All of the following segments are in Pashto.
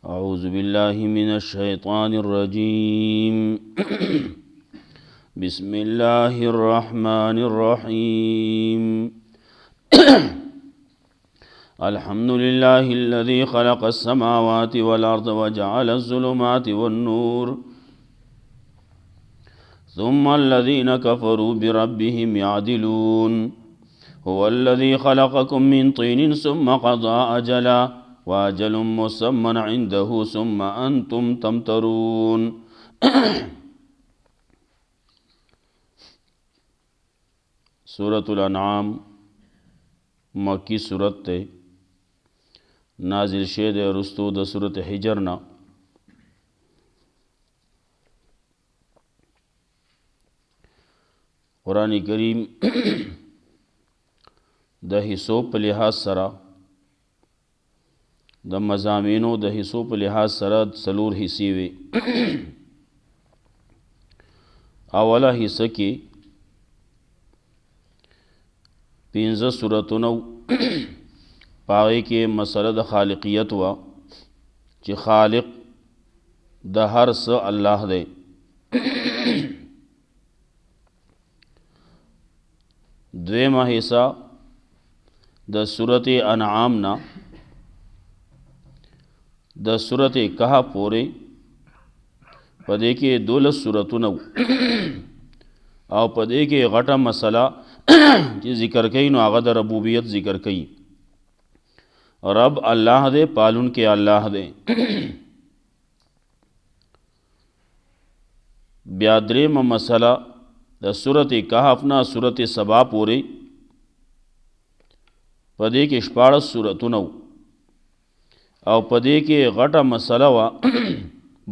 اعوذ باللہ من الشیطان الرجیم بسم اللہ الرحمن الرحیم الحمد للہ الذی خلق السماوات والارض وجعل الظلمات والنور ثم الذین کفروا بربهم يعدلون هو الذی خلقکم من طین ثم قضى اجلا وَأَجَلٌ مُّسَمًّى عِندَهُ ثُمَّ أَنْتُمْ تَمْتَرُونَ سورت الانعام مکی سورت تے نازل شید رستو دا سورت حجرنا قرآن کریم دا حصو پا لحاظ سرا د مضامینو د حصو په لحاظ سره څلور حصې وي. اوله حصه کې 15 سورتونه په هغې کې مسله د خالقیت وه چې خالق د هر څه الله دی. دویمه حصه د سورت انعام نه د سورت کہف پورې په دې کې 12 سورتونه او په دې کې غټه مسله چې ذکر کوي نو هغه د ربوبیت ذکر کوي. رب الله دې، پالون کې الله دې. بیا درېمه مسله د سورت کہف نه سورت سبا پورې په دې کې 14 سورتونه او پدې کې غټه مسله وا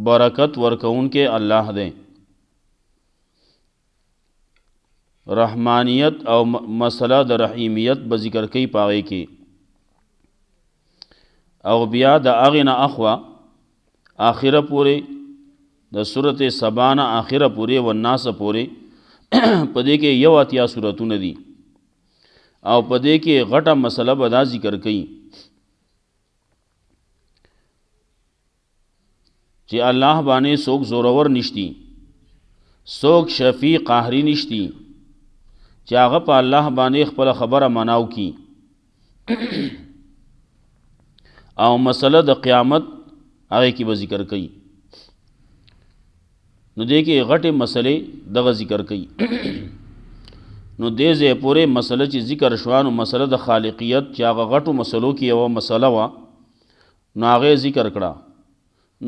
برکت ورکون کې الله دې. رحمانیت او مسله د رحیمیت به ذکر کوي پاوې کې. او بیا د اغه نه اخوا اخره پورې د سورته سبا نه اخره پورې والناس پورې پدې کې یو اتیا سورتونه دي او پدې کې غټه مسله به دا ذکر کوي چې الله باندې څوک زورور نشتی، څوک شفیع قهری نشتی چې هغه په الله باندې خپل خبره مناو کی. او مسله د قیامت هغه کې به ذکر کوي. نو دې کې غټه مسلې دغه ذکر کوي. نو دې ځای پورې مسله چې ذکر شوانو مسله د خالقیت چې هغه غټو مسلو کې یو مسله وا نو هغه ذکر کړه.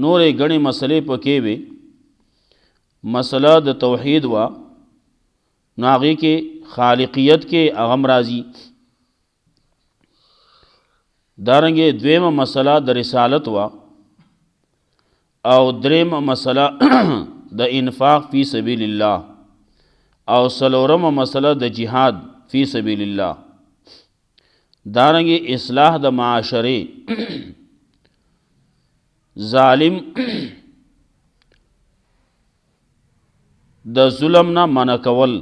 نورې غني مسلې پکې وي. مسله د توحید وا نو هغه کې خالقیت کې اغم راځي. دارنګه دویمه مسله د رسالت وا او دریمه مسله د انفاق فی سبیل الله او څلورمه مسله د جهاد فی سبیل الله. دارنګه اصلاح د معاشره ظالم د ظلم نه منع کول،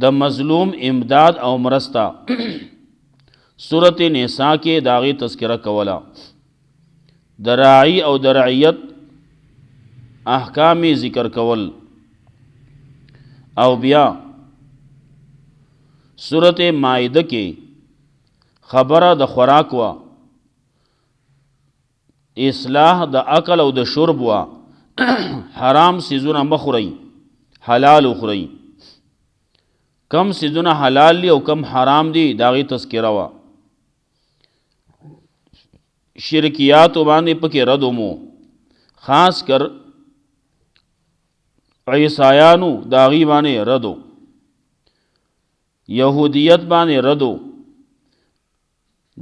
د مظلوم امداد او مرسته. سورت نساء کې داغي تذکرہ کولا. د راعی او د رعیت احکام ذکر کول. او بیا سورت مائده کې خبره د خوراک وا، اصلاح د عقل او د شرب وا، حرام سیزونه مخوري حلال اخوري، کم سیزونه حلال لی او کم حرام دی داغی تذکرہ وا. شرکیات باندې پکې رد مو، خاص کر عیسایانو داغی باندې ردو، یہودیت باندې ردو.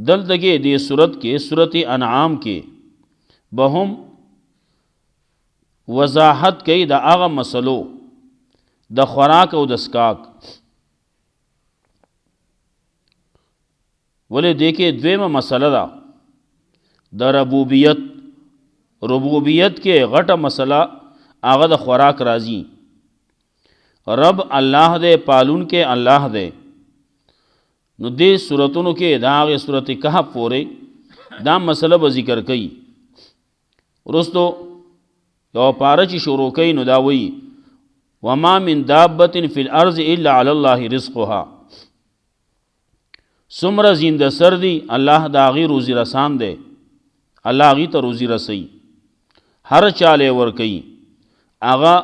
دلته دې صورت کې سورت انعام کې بهم وضاحت کوي د هغه مسلو د خوراک او د اسکاک. ولې دې کې دویمه مسله ده د ربوبیت. ربوبیت کې غټه مسله هغه د خوراک راځي رب الله دے، پالون کے الله دے. نو دې سورتونو کې دا هغې سورت کهف پورې دا مسله به ذکر کوي. وروستو یو پاره چې شروع کوي نو دا وایي وما من دابة فی الارض الا علی الله رزقها. څومره زنده سر دی الله د هغې روزي رسان دی، الله هغې ته روزي رسوي، هر چاله یې ورکوي، هغه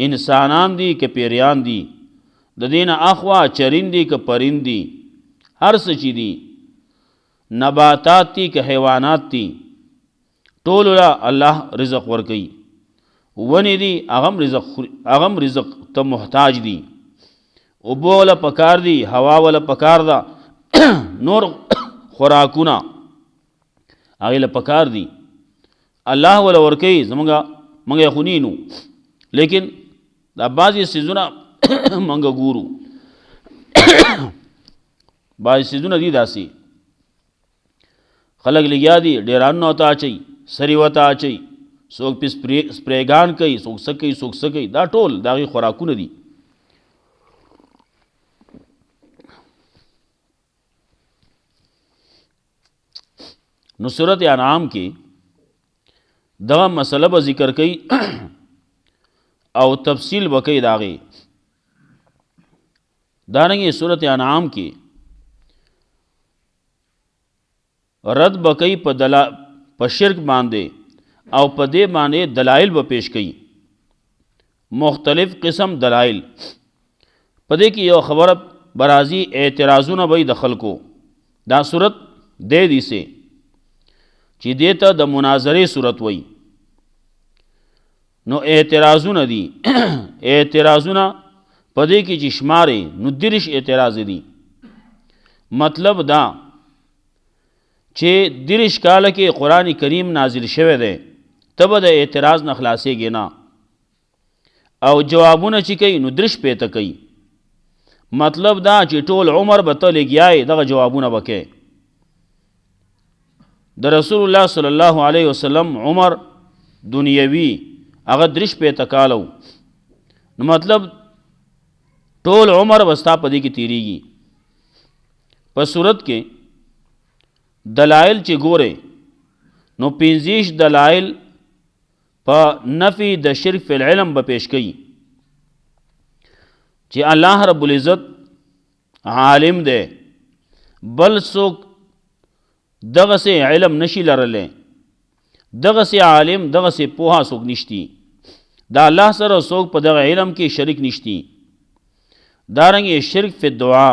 انسانان دي که پیریان دي، د دې نه اخوا چرین دي که پرین دي، هر څه چې دي، نباتات دي که حیوانات دي، ټولو له الله رزق ورکوي. ونې دي هغه هم رزق ته محتاج دي، اوبه وله پکار دي، هوا وله پکار ده، نور خوراکونه هغې له پکار دي، الله وله ورکوي. موږ یې خو نینو، لیکن دا بعضې څیزونه موږ ګورو، بعضې څیزونه دي داسې خلک لګیا دي ډیرانونه ورته اچوي، سرې ورته اچوي، څوک پې سپریګان کوي، څوک څه کوي، څوک څه کوي، دا ټول د هغې خوراکونه دي. نو سورت انعام کې دغه مسله به ذکر کوي او تفصیل به کوي د هغې. دارنګې سورت انعام کې رد به کوي په شرک باندې او په دې باندې دلائل به پیش کوي، مختلف قسم دلائل. په دې کې یو خبره برازي اعتراضونه به د خلکو. دا صورت دې دي سه چې دې ته د مناظرې صورت وایي. نو اعتراضونه دي اعتراضونه په دې کې چې شمارې نو 30 اعتراض دي. مطلب دا چې 30 کاله کې قرآن کریم نازل شوی دی، ته به د اعتراض نه خلاصېږې نه، او جوابونه چې کوي نو 30 پیته کوي. مطلب دا چې ټول عمر به ته لګیایې دغه جوابونه به کوې. د رسول الله صلی الله علیه وسلم عمر دنیوي هغه 30 پیته کاله و، نو مطلب ټول عمر به ستا په دې کې تیریږي. په صورت کې دلائل چې ګوره نو 25 دلائل په نفی د شرک فی العلم به پیش کوي چې الله رب العزت عالم دی، بل څوک دغه سه علم نشي لرلی، دغه سه عالم دغه سه پوها څوک نشتی، دا الله سره څوک په دغه علم کې شریک نشتی. دارنګې شرک فی الدعا،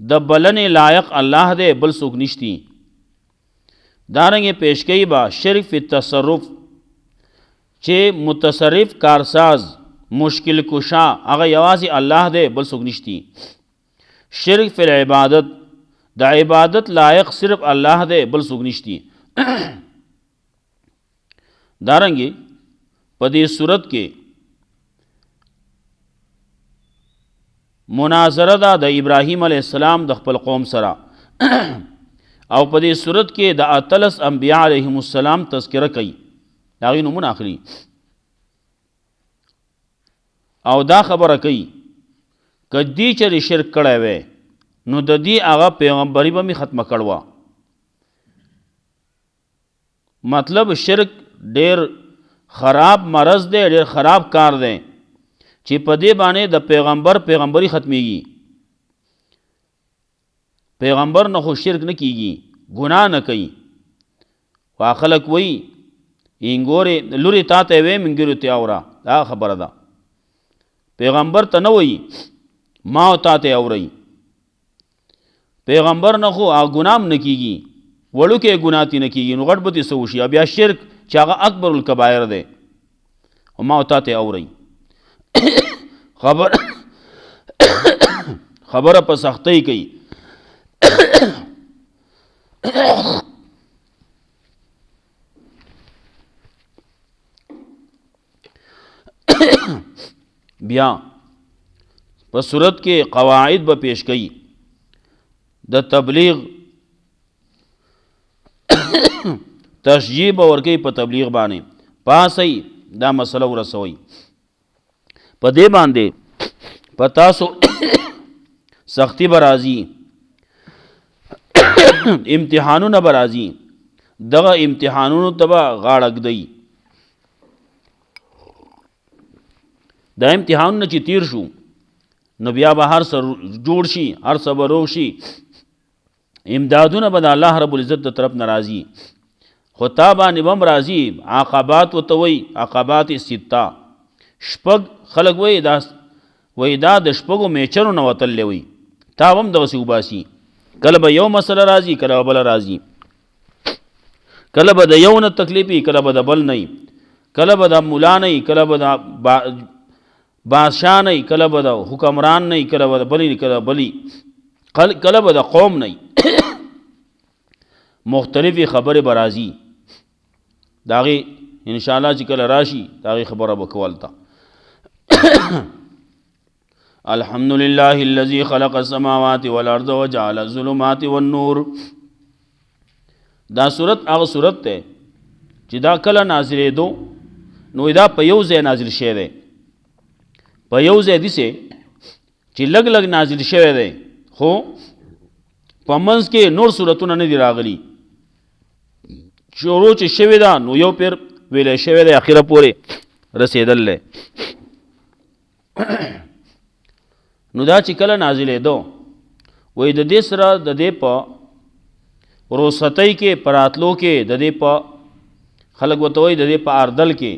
د بلنې لایق الله دی بل څوک نشتی. دارنګې پیش کوي با شرک فی التصرف، چې متصرف کارساز مشکل کشا هغه یوازې الله دی بل څوک نشتی. شرک فی العبادت، د عبادت لایق صرف الله دی بل څوک نشتی. دارنګې په دې صورت کې مناظره ده د ابراهیم علیه السلام د خپل قوم سره او په دې صورت کې د 13 انبیاء علیهم السلام تذکره کوي، د هغې نومونه اخلي او دا خبره کوي که دې چېرې شرک کړی وی نو د دې هغه پیغمبري به مې ختمه کړوه. مطلب شرک ډېر خراب مرض دی، ډېر خراب کار دی چې په دې باندې د پیغمبري ختمیږي. پیغمبر نه خو شرک نه کیږي، ګناه نه کوي. خو خلک وایي اینګورې لورې تا ته ویم انګورې ته اوره، دا خبره ده. پیغمبر ته نه وایي ما او تا ته اورئ. پیغمبر نه خو ګناه هم نه کیږي، وړوکې ګناه تې نه کیږي، نو غټ به تې څه وشي؟ بیا شرک چې هغه اکبر الکبایر دی، ما او تا ته اورئ. خبره په سختۍ کوي. بیا په صورت کې قواعد به پیش کوي د تبلیغ، تشجیع به ورکوي په تبلیغ باندې، پاسئ دا مسله ورسوئ. په دې باندې پتاسو سختی برازی، امتحانونه برازی، دغه امتحانونو ته به غاړه ږدئ. دا امتحانونه چې تیر شو نو بیا به هر څه جوړ شي، هر څه به روغ شي، امدادونه به د الله رب العزت د طرف نه راځي. خو تا باندې به هم راځي عقبات ورته وایي، عقبات سته. شپږ خلک وایي دا د شپږو میچرو نه وتلی وایي، تا به هم دغسې وباسي. کله به یو مسله راځي، کله به بله راځي، کله به د یو نه تکلیف وي، کله به د بل نه وي، کله به د ملا نه وي، کله به د بادشاه نه وي، کله به د حکمران نه وي، کله به د بلی، کله بلی، کله به د قوم نه وي. مختلفې خبرې به راځي. د هغې انشاءالله چې کله راشي د هغې خبره به کوو هلته. الحمد لله الذي خلق السماوات والارض وجعل الظلمات والنور. دا سورت هغه سورت دی چې دا کله نازلېدو نو دا په یو ځای نازل شوی دی، په یو ځای داسې چې لږ لږ نازل شوی دی، خو په منځ کې نور سورتونه نه دي راغلي. شروع چې شوی ده نو یو پیر ویلی شوی دی، اخره پورې رسېدل دی. نو دا چې کله نازلېدو وایي د دې سره د دې په روستۍ کې په راتلو کې د دې په خلک ورته وایي د دې په اردل کې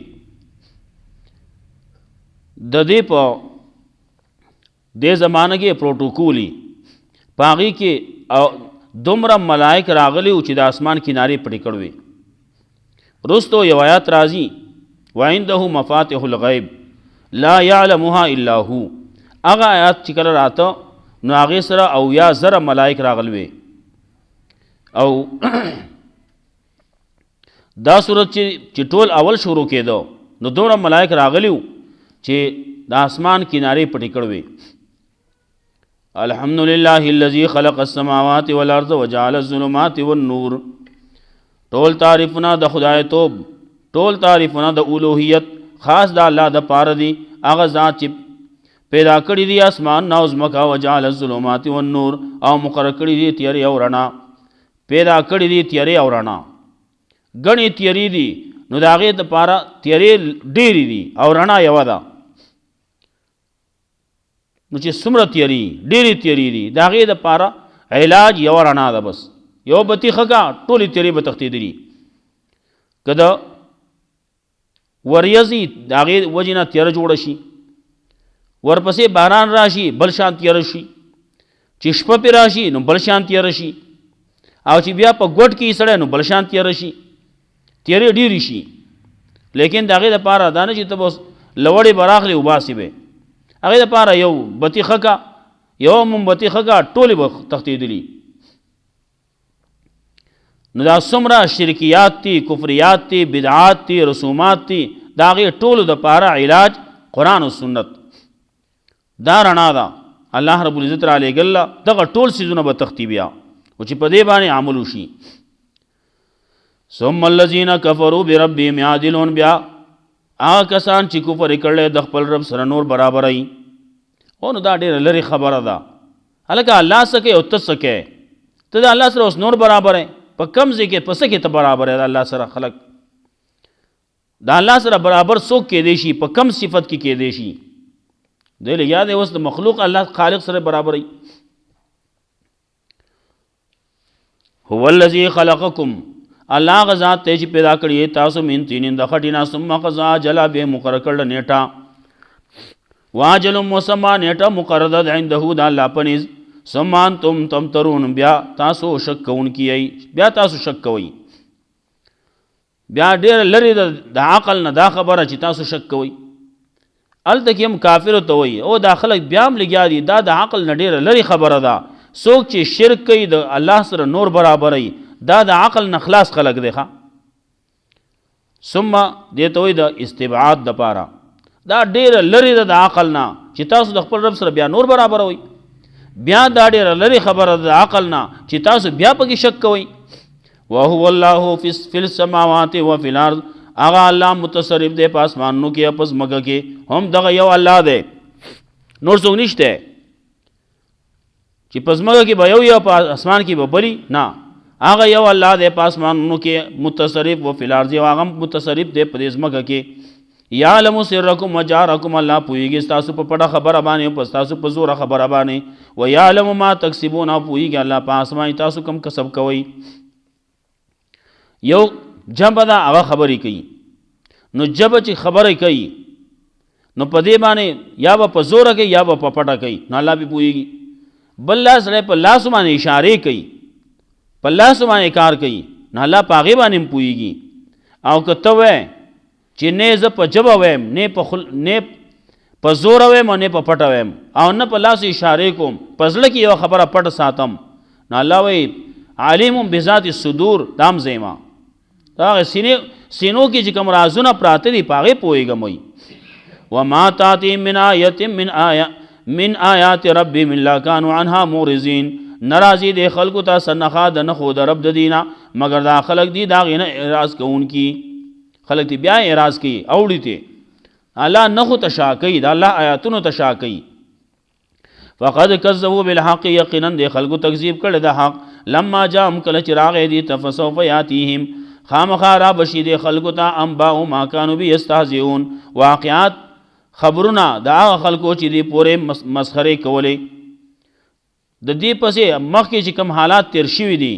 د دې په دې زمانه کې پروټوکولي په هغې کې دومره ملائک راغلي وو چې د اسمان کنارې پټې کړې. رستو یو آیات راځي وعنده مفاتح الغیب لا یعلمها الا هو. هغه آیات چې کله راته نو هغې سره 80,000 ملائک راغلي. او دا صورت چې ټول اول شروع کېدو نو دومره ملائک راغلي وو چې د اسمان کنارې پټې کړې. الحمد لله الذي خلق السماوات والارض وجعل الظلمات والنور. ټول تعریفونه د خدای توب، ټول تعریفونه د اولوهیت خاص د الله د پاره دي. هغه ذات چې پیدا کړي دي اسمان نه او ځمکه، وجعل الظلمات والنور، او مقرر کړي دي تیارې او رڼا، پیدا کړي دي تیارې او رڼا. ګڼې تیارې دي نو د هغې دپاره تیارې ډېرې دي او رڼا یوه ده. نو چې څومره تیارې ډېرې تیارې دي د هغې دپاره علاج یوه رڼا ده. بس یو بتي ښه کا ټولې تیارې به تښتېدلي. که د وریځې د هغې وجې نه تیاره جوړه شي، ورپسې باران راشي بل شان تیاره شي، چې شپه پې راشي نو بل شان تیاره شي، او چې بیا په ګوټ کې سړی نو بل شان تیاره شي، تیارې ډېرې شي. لیکن د هغې دپاره دا نه چې ته به لوړې به راخلې وباسې به، هغې دپاره یو بتي ښه کا، یو مومبتي ښه کا، ټولې به تښتېدلي. نو دا څومره شرکیات دي، کفریات دي، بدعات دي، رسومات دي، د هغې ټولو دپاره علاج قرآن و سنت. دا رڼا ده الله رب العزت را لېږله. دغه ټول څیزونه به تښتي بیا، او چې په دې باندې عمل وشي. ثم الذین کفروا بربهم یعدلون. بیا هغه کسان چې کفر یې کړی د خپل رب سره نور برابروي. او نو دا ډېره لرې خبره ده. هلکه الله څه کوي او ته څه کوې؟ ته د الله سره اوس نور برابرې، په کم ځای کې په څه کې ته برابرې د الله سره؟ خلک د الله سره برابر څوک کېدی شي؟ په کم صفت کې کېدی شي؟ دی له یاد اوس د مخلوق الله خالق سره برابرې. هو الذي خلقکم. الله هغه ذات دی چې پیدا کړی تاسو من طین د خټې نه، ثم قضا اجلا، بیا مقرر کړله نیټه، واجل مسمى نیټه مقرره ده عنده د الله په نزد، ثم انتم تمترون. بیا تاسو شک کوونکي یئ، بیا تاسو شک کوئ. بیا ډېر لرې د عقل نه دا خبره چې تاسو شک کوئ. هلته کې هم کافرو ته وایي او دا خلک بیا هم لګیا دي، دا د عقل نه ډېره لرې خبره ده. څوک چې شرک کوي د الله سره نور برابروي، دا د عقل نه خلاص خلک دی. ثم دې ته وایي د استبعاد دپاره، دا ډېره لرې ده د عقل نه چې تاسو د خپل رب سره بیا نور برابروئ. بیا دا ډېره لرې خبره ده د عقل نه چې تاسو بیا پکې شک کوئ. وهو الله فی السماوات وفی الارض. هغه الله متصرف دی په اسمانونو کې او په ځمکه کې، هم دغه یو الله دی. نور څوک نشته چې په ځمکه کې به یو یا په اسمان کې به بلی نه، هغه یو الله دی په اسمانونو کې متصرف و فی الارض، او هغه متصرف دی په دې ځمکه کې. یعلم سرکم و جهرکم، الله پوهیږي ستاسو په پټه خبره باندې او ستاسو په زوره خبره باندې. و یعلم ما تکسبون، او پوهیږي الله په اسمان تاسو کم کسب کوئ. یو جبه دا هغه خبرې کوي، نو جبه چې خبرې کوي نو په دې باندې یا به په زوره کوي یا به په پټه کوي، نو الله به پوهیږي. بل لاس سره په لاس باندې اشارې کوي، په لاس باندې کار کوي، نو الله په هغې باندې هم پوهیږي. او که ته وایې چې نه زه په ژبه وایم، نه په زوره وایم او نه په پټه وایم، او نه په لاس اشارې کوم، په زړه کې یوه خبره پټه ساتم، نو الله وایي عالم بذات الصدور، دام زیما دا هغه سینو کې چې کوم رازونه پراته دي په هغې پوهېږم. وایي وما تاتهم من آیة من آیات ربهم الا كانوا عنها مورزین، ناراضي دي خلقو ته سنخا د نخو د رب د دینه، مگر دا خلق دي دا غینه اعراض کوونکی خلق دي، بیا اعراض کوي اوړي ته الله نخو تشا کوي، دا الله آیاتونو تشا کوي. فقد كذبوا بالحق، یقینا دي خلقو تکذیب کړي د حق. لما جاءهم کله چې راغی دي فسوف یاتیهم، خامخا را بشي دي خلقو ته انباء ما كانوا به یستهزئون، واقعات خبرونه دا هغه خلکو چې دی پورې مسخرې کولې. د دې پسې مخکې چې کوم حالات تیر شوي دي،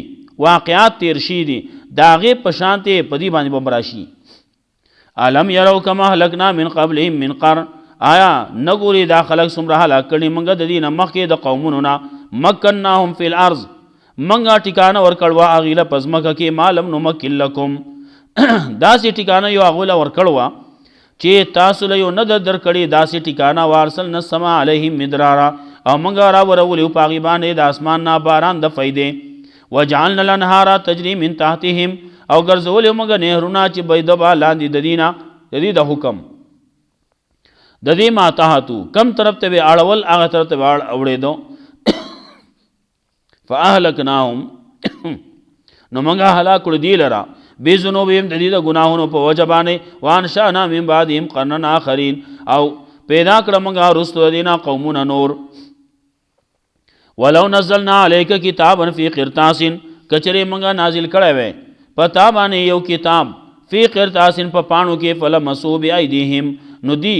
واقعات تیر شوي دي، د هغې په شانتې په دې باندې به راشي. الم یرو کما هلکنا من قبلهم من قرن، آیا نه ګوري دا خلک څومره هلاک کړي موږ د دې نه مخکې د قومونو نه. مکناهم فی الارض، موږ ټکانه ورکړوه هغوی له په ځمکه کې، ما لم نمکن لکم، داسې ټکانه یو هغوی له ورکړوه چې تاسو له یو نه د درکړې داسې ټکانه. وارسلنا السماء علیهم مدرارا، او موږ راورولیو په هغې باندې د اسمان نه باران د فیدې. وجعلنا الانهار تجري من تحتهم، او ګرځولیو موږ نهرونه چې بهده به لاندې د دې نه، د دې د حکم د دې ما تحتو، کم طرف ته به اړول هغه طرف ته به اوړېدو. فاهلکناهم، نو موږ هلاک کړو دې لره بذنوبهم، د دې د ګناهونو په وجه باندې. وانشأنا من بعدهم قرنا آخرین، او پیدا کړه موږ وروسته د دې نه قومونه نور. ولو نزلنا علیک کتابا فی قرطاس، کچرې موږ نازل کړی وی په تا باندې یو کتاب فی قرطاس په پاڼو کې، فلمسوا بأیدیهم، نو دی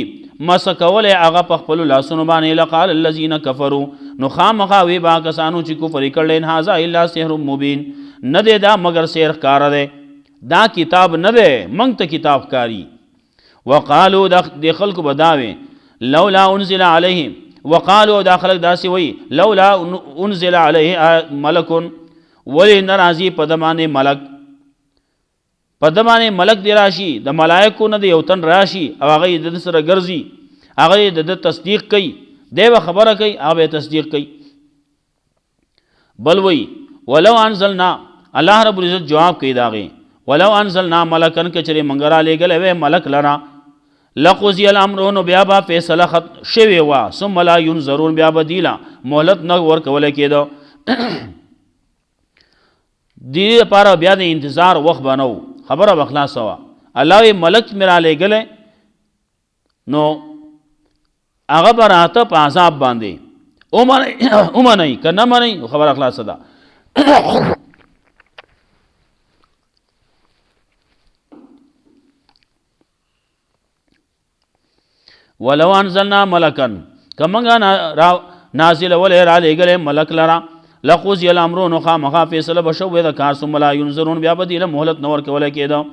مس کولی هغه په خپلو لاسونو باندې. لقال الذین کفروا، نو خامخا وی با کسانو چې کفر یې کړی، ان هذا الا سحر مبین، نه دی دا مگر سحر ښکاره دی، دا کتاب نه دی، موږ ته کتاب کاری. وقالو د خلکو به دا وی لولا انزل علیهم، وقالو دا خلک داسې وی لولا انزل علیه ملک، ولې نه راځي په ده باندې ملک، په ده باندې ملک دی راشي، د ملایکو نه د یو تن راشي او هغه یې د ده سره ګرځي، هغه یې د ده تصدیق کوي، دی به خبره کوي هغه به تصدیق کوي. بل وی ولو انزلنا، الله رب العزت جواب کوي د هغې، ولو انزلنا ملکن، که چېرې موږ رالیږلی وی ملک لره، لقضی الامر، نو بیا به فیصله شوې وه، ثم لا ینظرون، بیا به دیله مهلت نه ورکولی کېده. دې لپاره بیا د انتظار وخت به نه و، خبره به خلاصه وه. الله وی ملک مې رالیږلی، نو هغه به راته په عذاب باندې ومنئ، که نه منئ خبره خلاصه ده. ولو انزلنا ملکن، که موږ نازلولی رالیږلی ملک لره، لقضی الامر، نو خامخا فیصله به شوې د کار، ثم لا ینظرون، بیا به دې له مهلت نه ورکولی کېده.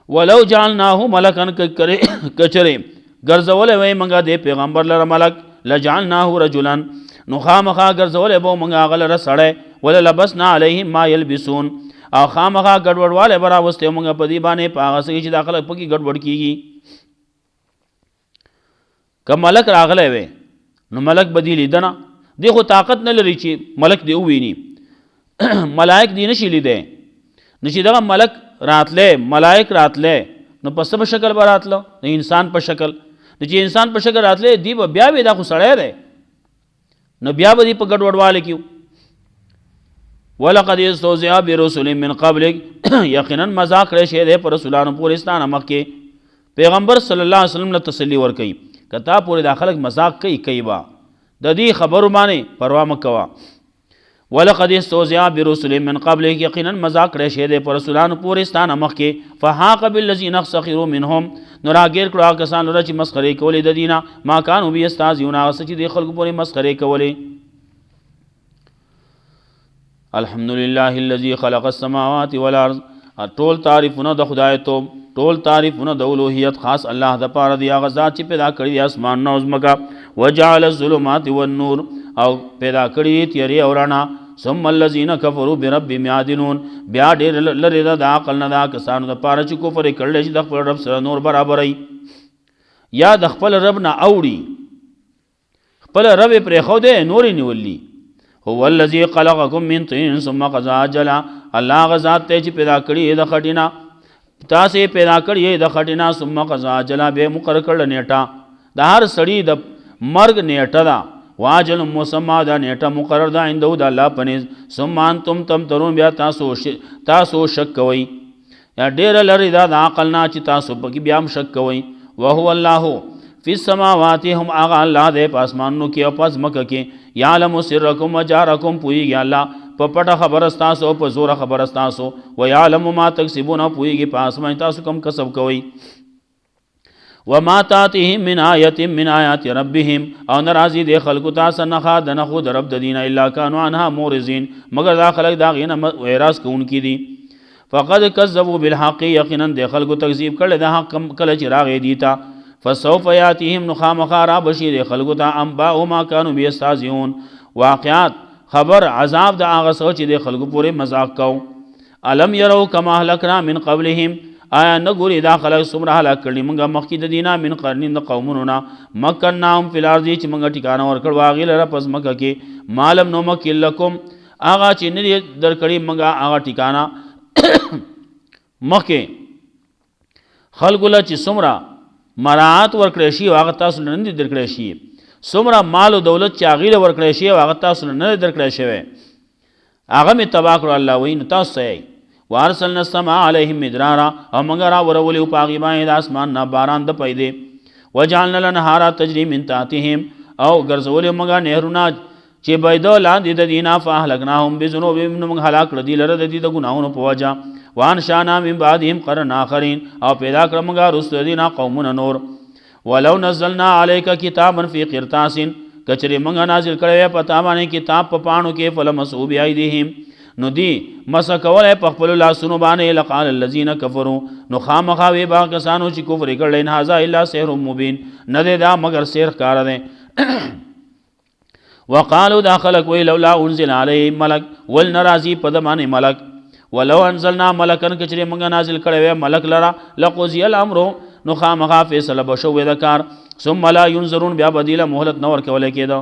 ولو جعلناه ملکن، که چېرې ګرځولی وی موږ دې پیغمبر لره ملک، لجعلناه رجلا، نو خامخا ګرځولی به موږ هغه لره سړی. وللبسنا علیهم ما یلبسون، او خامخا ګډوډوالی به راوستی موږ په دې باندې په هغه څه کې چې دا خلک پکې ګډوډ کېږي. که ملک راغلی وی نو ملک به دې لیده نه، دی خو طاقت نه لري چې ملک دی وویني، ملائک دی نشي لیدی. نو چې دغه ملک راتلی، ملائک راتلی، نو په څه په شکل به راتله؟ د انسان په شکل. نو چې انسان په شکل راتلی، دی به بیا وی دا خو سړی دی، نو بیا به دی په ګډوډوالي کې. ولقد استهزئ برسل من قبلک، یقینا مذاق کړی شوی دی په رسولانو پورې ستا نه مخکې. پیغمبر صلی الله علیه وسلم له تسلی ورکوي، که تا پورې دا خلک مذاق کوي با، د دې خبرو باندې پروا مه کوه. ولقد استهزئ برسل من قبلک، یقینا مذاق کړی شوی دی په رسولانو پورې ستا نه مخکې. فحاق بالذین سخروا منهم، نو راګیر کړو هغه کسان لره چې مسخرې کولې د دینه. ما کانوا به یستهزئون، هغه څه چې د خلکو پورې مسخرې کولې. الحمدلله الذي خلق السماوات والارض، ټول تعریفونه د خدای توب، ټول تعریفونه د الوهیت خاص الله د پاره دی. هغه ذات چې پیدا کړی دی اسمان او ځمکه. وجعل الظلمات والنور، او پیدا کړی تیارې او رڼا. ثم الذين كفروا بربهم يعدلون، بیا ډېر لرې ده د عقل نه دا کسانو د پاره چې کفر یې کړلی چې د خپل رب سره نور برابروي، یا د خپل رب نه اوړي، خپل رب یې پرېښودی نور یې نیولي. هو الذي خلقكم من طين ثم قضى اجلا، الله هغه ذات دی چې پیدا کړي یې د خټې نه، تاسې یې پیدا کړي یې د خټې نه. ثم قضى اجلا، بیا یې مقرر کړله نیټه. د هر سړي د مرګ نیټه ده، واجل مسمى، دا نیټه مقرر ده عنده د الله په نزد. ثم انتم تمترون، بیا تاسو شک کوئ، یا ډېره لرې ده د عقل نه چې تاسو پکې بیا هم شک کوئ. وهو الله فی السماوات، هم هغه الله دی په اسمانونو کې او په ځمکه کې. یعلم سرکم وجهرکم، پوهېږي الله په پټه خبره ستاسو او په زوره خبره ستاسو. ویعلم ما تکسبون، او پوهېږي په اسمان تاسو کوم کسب کوئ. وما تاتهم من آیة من آیات ربهم، او نرازی دے خلقو تا سنخا دنخو در رب دین الا کانو عنها مورزین، مگر دا خلق دا غینا اعراض کون کی دی. فقد کذبوا بالحق، یقینا دے خلقو تکذیب کرل دا حق کل چراغ دیتا. فسوف یاتیهم، نخامخا را بشی دے خلقو تا انباء ما کانو بیستازیون، واقعات خبر عذاب دا آغا سوچ دے خلقو پورے مذاق کو. علم یرو کما اهلکنا من قبلهم، آیا نګوري دا خلک څومره هلاک کړي موږ مخکې د دینه من قرنین د قومونو نه. مکناهم فی الارض، چې موږ ټکانه ورکړو هغې لره په ځمکه کې. مالم نمکن لکم، هغه چې نه دي درکړي موږ هغه ټکانه مخکې خلکو له چې څومره مراعات ورکړی شي هغه تاسو نه دي درکړی شي. څومره مال او دولت چې هغې له ورکړی شي هغه تاسو نه دی درکړی شوی، هغه مې تباه کړو. الله وایي نو تاسو څه یې. وارسلنا السماء عليهم مدرارا، او موږ راورولیو په هغې باندې د اسمان نه باران د پیدې. وجعلنا الانهار تجري من تحتهم، او ګرځولیو موږ نهرونه چې بهیده لاندې د دې نه. فاهلکناهم بذنوبهم، نو موږ هلاک کړه دي لره د دې د ګناهونو په وجه. وانشانا من بعدهم قرنا آخرین، او پیدا کړه موږ وروسته د دې نه قومونه نور. ولو نزلنا عليك كتابا في قرطاس، کچرې موږ نازل کړی په تا باندې کتاب په پاڼو کې. فلمسوا بأيديهم، نو دی مسا کولی په خپلو لاسونو باندې. لقال الذین کفروا، نو خامخا وی با کسانو چې کفر یې کړی، ان هذا الا سحر مبین، نه دی دا مگر سحر ښکاره دی. وقالو دا خلق وی لولا انزل علیه ملک، ول نرازی په د باندې ملک. ولو انزلنا ملکن، کچرې موږ نازل کړی وی ملک لره. لقضی الامر، نو خامخا فیصله به شوې د کار. ثم لا ينظرون، بیا بدیله مهلت نه ورکولی کېده.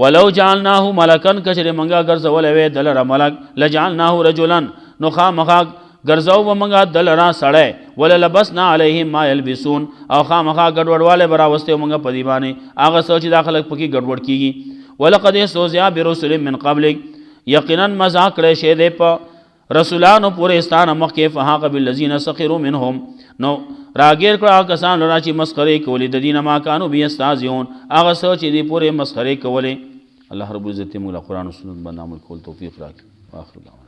ولو جعلناه ملکن، کچرې منګه ګرځولی وی دلره ملک. لجعلناه رجلا، نو خامخا ګرځو به منګه دلره سړی. وللبسنا علیهم ما یلبسون، او خامخا ګډوډوالی به راوستی منګه په دې باندې هغه څه چې دا خلک پکې ګډوډ کېږي. ولقد استهزئ برسل من قبلک، یقینا مذاق کړی شی دی په رسولانو پورې ستا نه مخکې. فحاق بالذین سخروا منهم، نو راګیر کړه هغه کسان لره چې مسخرې کولې د دینه. ما کانوا به یستهزئون، هغه څه چې دې پورې مسخرې کولې. الله رب العزت موږ له قرآن او سنت باندې عمل کول توفیق راکړي. واخر دعوانا.